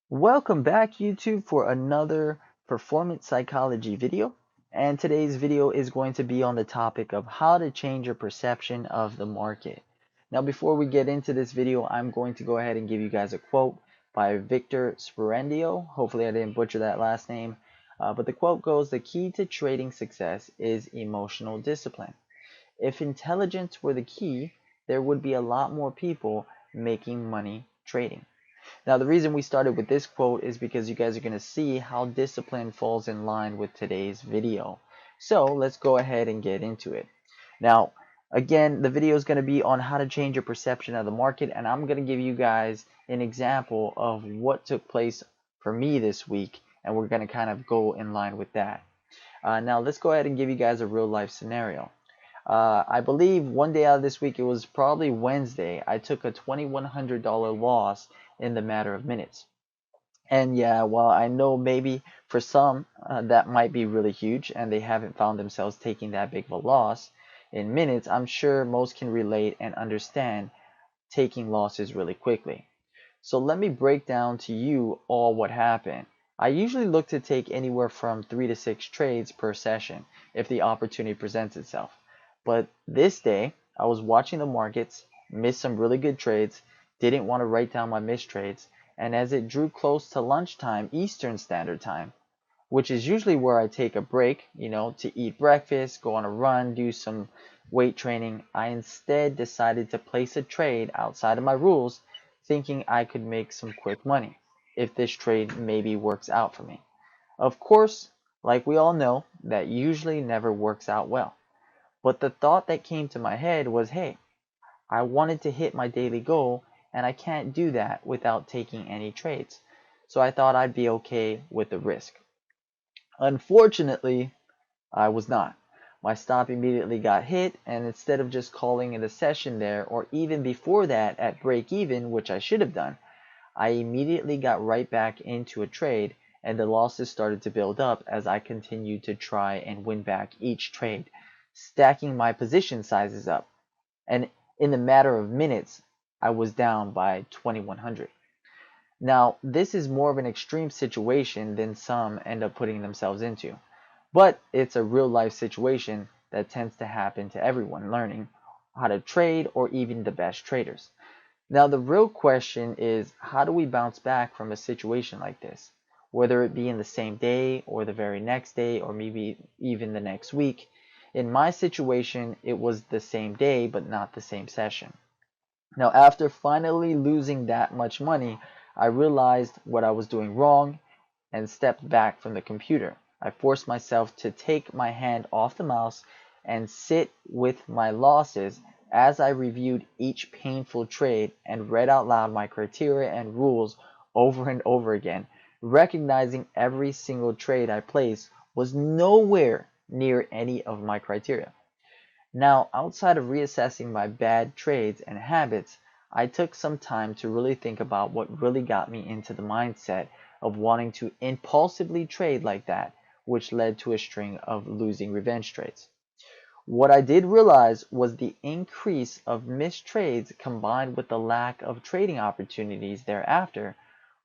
Welcome back YouTube for another performance psychology video, and today's video is going to be on the topic of how to change your perception of the market. Now before we get into this video, I'm going to go ahead and give you guys a quote by Victor Sperandio. Hopefully I didn't butcher that last name, but the quote goes, "The key to trading success is emotional discipline. If intelligence were the key, there would be a lot more people making money trading." Now, the reason we started with this quote is because you guys are going to see how discipline falls in line with today's video. So let's go ahead and get into it. Now, again, the video is going to be on how to change your perception of the market, and I'm going to give you guys an example of what took place for me this week, and we're going to kind of go in line with that. Now, let's go ahead and give you guys a real life scenario. I believe one day out of this week, it was probably Wednesday, I took a $2,100 loss in the matter of minutes. And yeah, while I know maybe for some that might be really huge and they haven't found themselves taking that big of a loss in minutes, I'm sure most can relate and understand taking losses really quickly. So let me break down to you all what happened. I usually look to take anywhere from 3 to 6 trades per session if the opportunity presents itself. But this day, I was watching the markets, missed some really good trades, didn't want to write down my missed trades, and as it drew close to lunchtime Eastern Standard Time, which is usually where I take a break, to eat breakfast, go on a run, do some weight training, I instead decided to place a trade outside of my rules, thinking I could make some quick money if this trade maybe works out for me. Of course, like we all know, that usually never works out well. But the thought that came to my head was, hey, I wanted to hit my daily goal, and I can't do that without taking any trades. So I thought I'd be okay with the risk. Unfortunately, I was not. My stop immediately got hit, and instead of just calling it a session there, or even before that at break even, which I should have done, I immediately got right back into a trade, and the losses started to build up as I continued to try and win back each trade, stacking my position sizes up. And in the matter of minutes, I was down by 2100. Now, this is more of an extreme situation than some end up putting themselves into, but it's a real life situation that tends to happen to everyone learning how to trade or even the best traders. Now, the real question is, how do we bounce back from a situation like this? Whether it be in the same day or the very next day or maybe even the next week. In my situation, it was the same day but not the same session. Now, after finally losing that much money, I realized what I was doing wrong and stepped back from the computer. I forced myself to take my hand off the mouse and sit with my losses as I reviewed each painful trade and read out loud my criteria and rules over and over again, recognizing every single trade I placed was nowhere near any of my criteria. Now, outside of reassessing my bad trades and habits, I took some time to really think about what really got me into the mindset of wanting to impulsively trade like that, which led to a string of losing revenge trades. What I did realize was the increase of missed trades combined with the lack of trading opportunities thereafter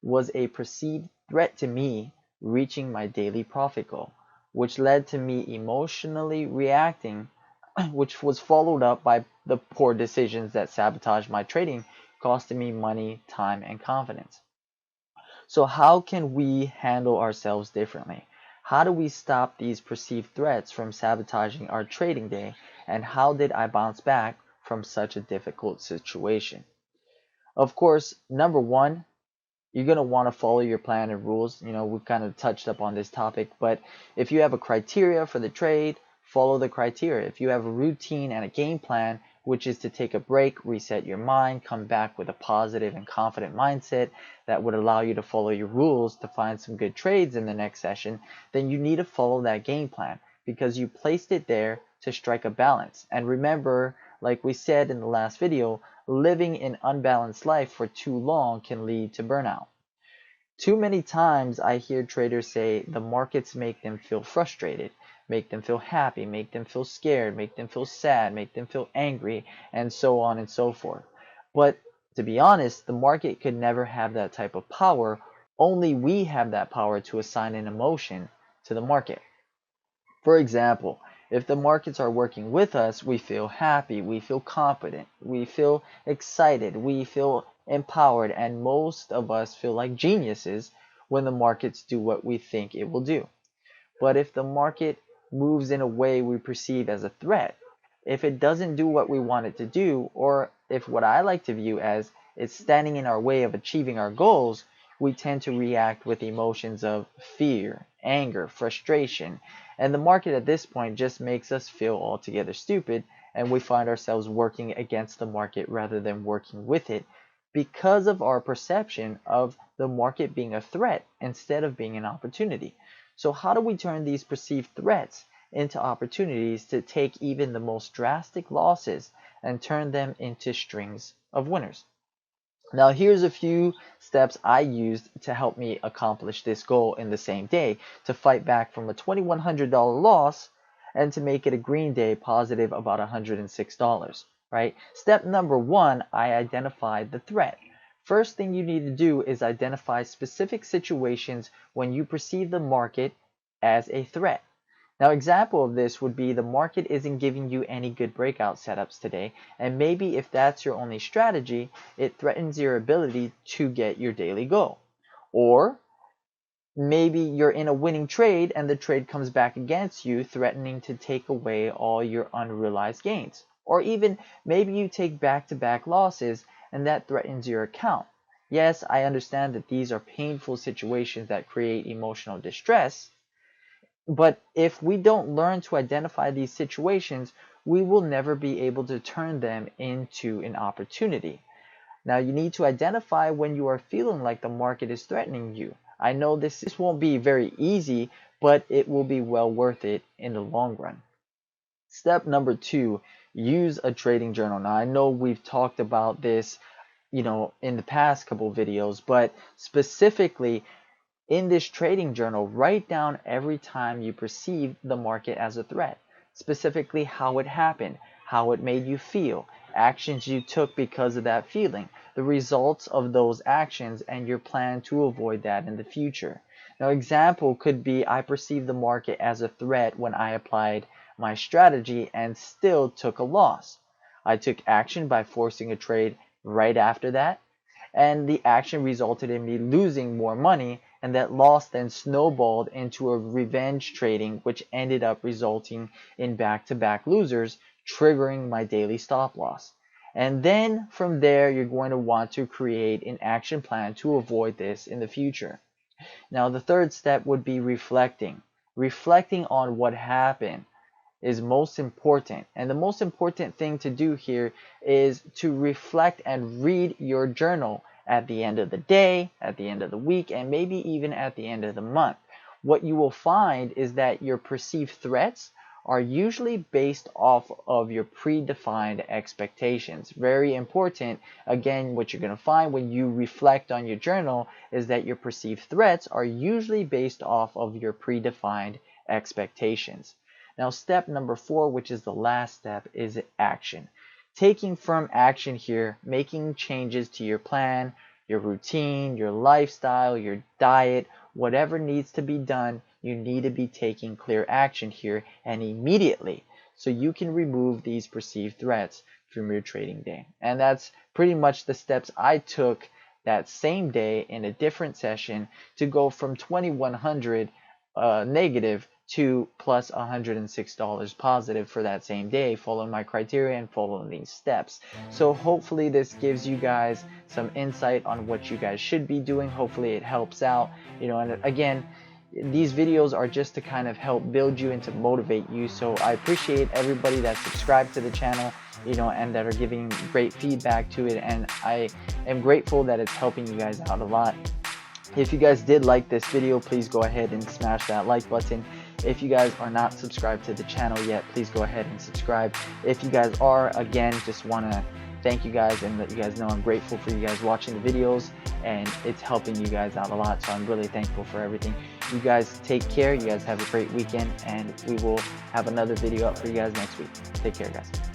was a perceived threat to me reaching my daily profit goal, which led to me emotionally reacting, which was followed up by the poor decisions that sabotaged my trading, costing me money, time, and confidence. So how can we handle ourselves differently? How do we stop these perceived threats from sabotaging our trading day? And how did I bounce back from such a difficult situation? Of course, number one, you're going to want to follow your plan and rules. We've kind of touched up on this topic, but if you have a criteria for the trade, follow the criteria. If you have a routine and a game plan, which is to take a break, reset your mind, come back with a positive and confident mindset that would allow you to follow your rules to find some good trades in the next session, then you need to follow that game plan because you placed it there to strike a balance. And remember, like we said in the last video, living an unbalanced life for too long can lead to burnout. Too many times I hear traders say the markets make them feel frustrated, make them feel happy, make them feel scared, make them feel sad, make them feel angry, and so on and so forth. But to be honest, the market could never have that type of power Only we have that power to assign an emotion to the market. For example, if the markets are working with us, we feel happy, we feel confident, we feel excited, we feel empowered, and most of us feel like geniuses when the markets do what we think it will do. But if the market moves in a way we perceive as a threat, if it doesn't do what we want it to do, or if what I like to view as it's standing in our way of achieving our goals, we tend to react with emotions of fear, anger, frustration, and the market at this point just makes us feel altogether stupid, and we find ourselves working against the market rather than working with it because of our perception of the market being a threat instead of being an opportunity. So how do we turn these perceived threats into opportunities to take even the most drastic losses and turn them into strings of winners? Now here's a few steps I used to help me accomplish this goal in the same day, to fight back from a $2,100 loss and to make it a green day positive about $106, right? Step number one, I identified the threat. First thing you need to do is identify specific situations when you perceive the market as a threat. Now, example of this would be the market isn't giving you any good breakout setups today, and maybe if that's your only strategy, it threatens your ability to get your daily goal. Or maybe you're in a winning trade and the trade comes back against you, threatening to take away all your unrealized gains. Or even maybe you take back-to-back losses and that threatens your account. Yes, I understand that these are painful situations that create emotional distress, but if we don't learn to identify these situations, we will never be able to turn them into an opportunity. Now, you need to identify when you are feeling like the market is threatening you. I know this won't be very easy, but it will be well worth it in the long run. Step number two, use a trading journal. Now, I know we've talked about this, in the past couple videos, but specifically, in this trading journal, write down every time you perceive the market as a threat, specifically how it happened, how it made you feel, actions you took because of that feeling, the results of those actions, and your plan to avoid that in the future. Now, example could be I perceived the market as a threat when I applied my strategy and still took a loss. I took action by forcing a trade right after that, and the action resulted in me losing more money, and that loss then snowballed into a revenge trading, which ended up resulting in back-to-back losers, triggering my daily stop loss. And then from there, you're going to want to create an action plan to avoid this in the future. Now, the third step would be reflecting. Reflecting on what happened is most important, and the most important thing to do here is to reflect and read your journal at the end of the day, at the end of the week, and maybe even at the end of the month. What you will find is that your perceived threats are usually based off of your predefined expectations. Very important. Again, what you're going to find when you reflect on your journal is that your perceived threats are usually based off of your predefined expectations. Now, step number four, which is the last step, is action. Taking firm action here, making changes to your plan, your routine, your lifestyle, your diet, whatever needs to be done, you need to be taking clear action here and immediately, so you can remove these perceived threats from your trading day. And that's pretty much the steps I took that same day in a different session to go from 2100 negative to plus $106 positive for that same day, following my criteria and following these steps. So hopefully this gives you guys some insight on what you guys should be doing. Hopefully it helps out, and again, these videos are just to kind of help build you and to motivate you. So I appreciate everybody that subscribed to the channel, and that are giving great feedback to it, and I am grateful that it's helping you guys out a lot. If you guys did like this video, please go ahead and smash that like button. If you guys are not subscribed to the channel yet, please go ahead and subscribe. If you guys are, again, just want to thank you guys and let you guys know I'm grateful for you guys watching the videos, and it's helping you guys out a lot, so I'm really thankful for everything. You guys take care, you guys have a great weekend, and we will have another video up for you guys next week. Take care, guys.